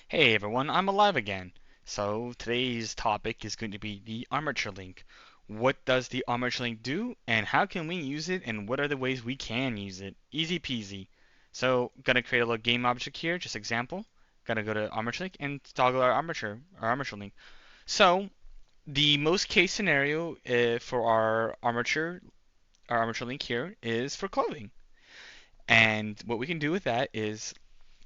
Hey everyone, I'm alive again. So today's topic is going to be the Armature Link. What does the Armature Link do, and how can we use it, and what are the ways we can use it? Easy peasy. So gonna create a little game object here, just example. Gonna go to Armature Link and toggle our Armature Link. So the most case scenario for our Armature Link here is for clothing. And what we can do with that is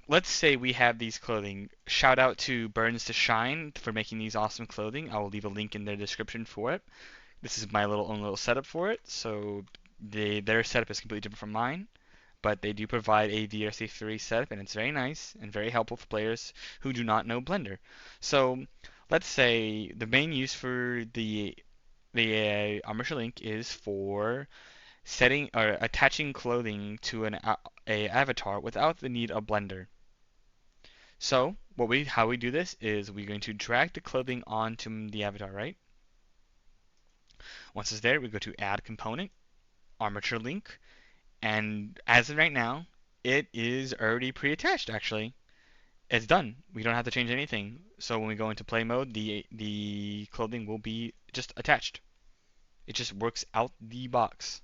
let's say we have these clothing. Shout out to Burns to Shine for making these awesome clothing. I will leave a link in the description for it. This is my own little setup for it. So their setup is completely different from mine, but they do provide a VRCFury setup, and it's very nice and very helpful for players who do not know Blender. So let's say the main use for the Armature Link is for setting or attaching clothing to a avatar without the need of Blender. So how we do this is we're going to drag the clothing onto the avatar, right? Once it's there, we go to Add Component, Armature Link, and as of right now, it is already pre-attached. Actually, it's done. We don't have to change anything. So when we go into play mode, the clothing will be just attached. It just works out the box.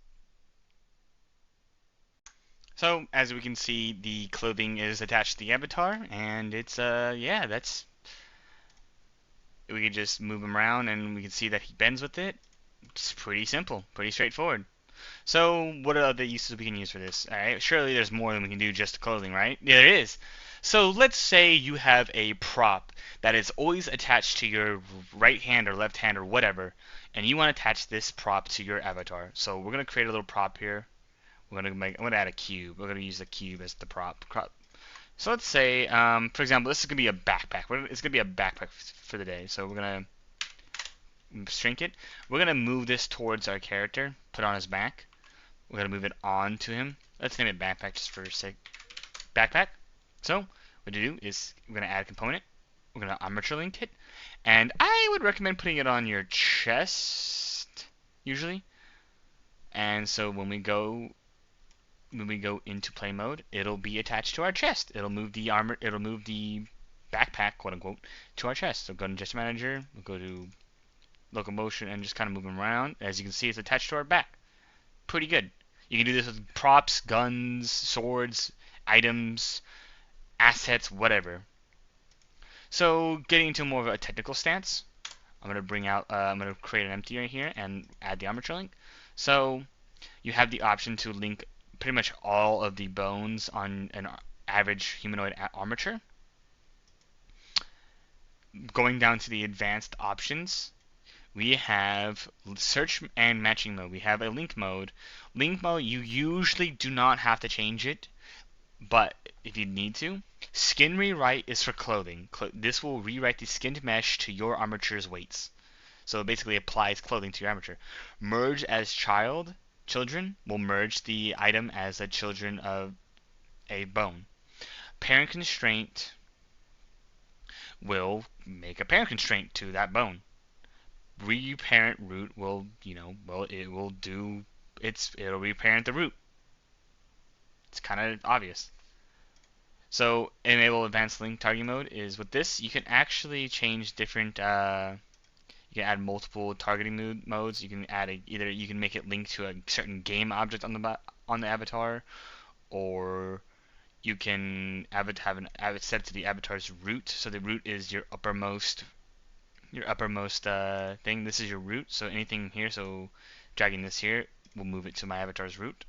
So as we can see, the clothing is attached to the avatar, and it's yeah, that's we can just move him around, and we can see that he bends with it. It's pretty simple, pretty straightforward. So, what are other uses we can use for this? All right, surely there's more than we can do just clothing, right? Yeah, there is. So, let's say you have a prop that is always attached to your right hand or left hand or whatever, and you want to attach this prop to your avatar. So, we're gonna create a little prop here. I'm gonna add a cube. We're gonna use the cube as the prop. So let's say, for example, this is gonna be a backpack. It's gonna be a backpack for the day. So we're gonna shrink it. We're gonna move this towards our character, put it on his back. We're gonna move it on to him. Let's name it backpack just for sake. Backpack. So what to do is we're gonna add a component. We're gonna armature link it, and I would recommend putting it on your chest usually. And so when we go into play mode, it'll be attached to our chest. It'll move the armor. It'll move the backpack, quote unquote, to our chest. So go to Gesture Manager. We'll go to locomotion and just kind of move them around. As you can see, it's attached to our back. Pretty good. You can do this with props, guns, swords, items, assets, whatever. So getting into more of a technical stance, I'm gonna create an empty right here and add the armature link. So you have the option to link pretty much all of the bones on an average humanoid armature. Going down to the advanced options, we have search and matching mode. We have a link mode. Link mode, you usually do not have to change it, but if you need to, skin rewrite is for clothing. This will rewrite the skinned mesh to your armature's weights. So it basically applies clothing to your armature. Merge as children will merge the item as a children of a bone. Parent constraint will make a parent constraint to that bone. Reparent root will, it will do it'll reparent the root. It's kind of obvious. So enable advanced link targeting mode is with this you can actually change different you can add multiple targeting modes. You can add either you can make it link to a certain game object on the avatar, or you can have it set to the avatar's root. So the root is your uppermost thing. This is your root. So anything here, so dragging this here will move it to my avatar's root.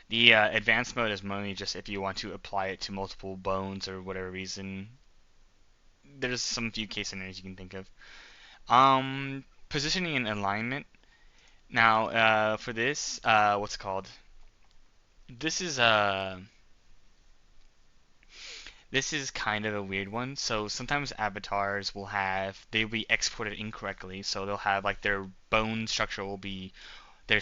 The advanced mode is mainly just if you want to apply it to multiple bones or whatever reason. There's some few case scenarios you can think of. Positioning and alignment. Now, for this, what's it called? This is this is kind of a weird one. So sometimes avatars they'll be exported incorrectly. So they'll have like their bone structure will be their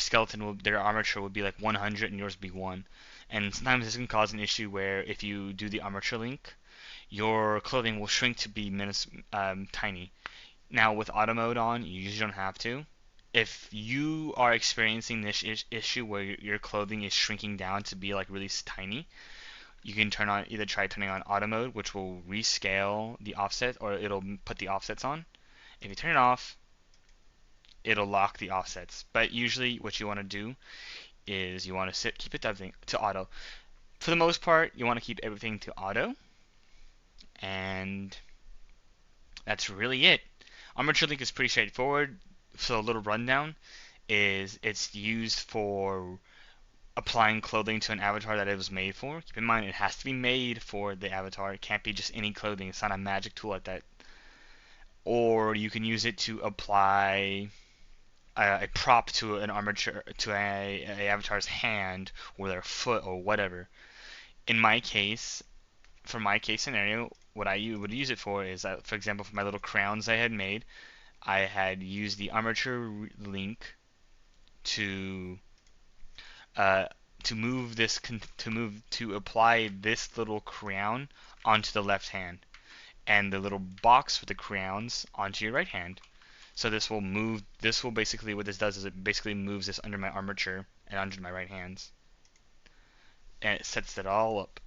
armature will be like 100 and yours will be 1. And sometimes this can cause an issue where if you do the armature link, your clothing will shrink to be tiny. Now with auto mode on, you usually don't have to. If you are experiencing this issue where your clothing is shrinking down to be like really tiny, you can either try turning on auto mode, which will rescale the offset, or it'll put the offsets on. If you turn it off, it'll lock the offsets. But usually what you want to do is you want to keep it to auto. For the most part, you want to keep everything to auto, and that's really it. Armature Link is pretty straightforward. So a little rundown is it's used for applying clothing to an avatar that it was made for. Keep in mind it has to be made for the avatar. It can't be just any clothing. It's not a magic tool like that. Or you can use it to apply a prop to an armature to a avatar's hand or their foot or whatever. In my case, for my case scenario, what I would use it for is, for example, for my little crowns I had made, I had used the Armature Link to uh, to apply this little crown onto the left hand, and the little box with the crowns onto your right hand. So this will move. This will basically, what this does is it basically moves this under my armature and under my right hands, and it sets it all up.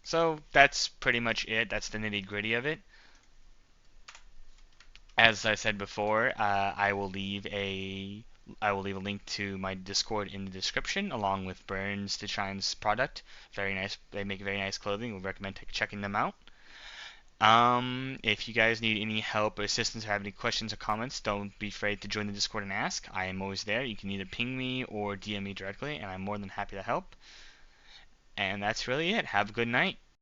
So that's pretty much it. That's the nitty gritty of it. As I said before, I will leave a link to my Discord in the description, along with Burns to Shine's product. Very nice. They make very nice clothing. We recommend checking them out. If you guys need any help or assistance or have any questions or comments, don't be afraid to join the Discord and ask. I am always there. You can either ping me or DM me directly, and I'm more than happy to help. And that's really it. Have a good night.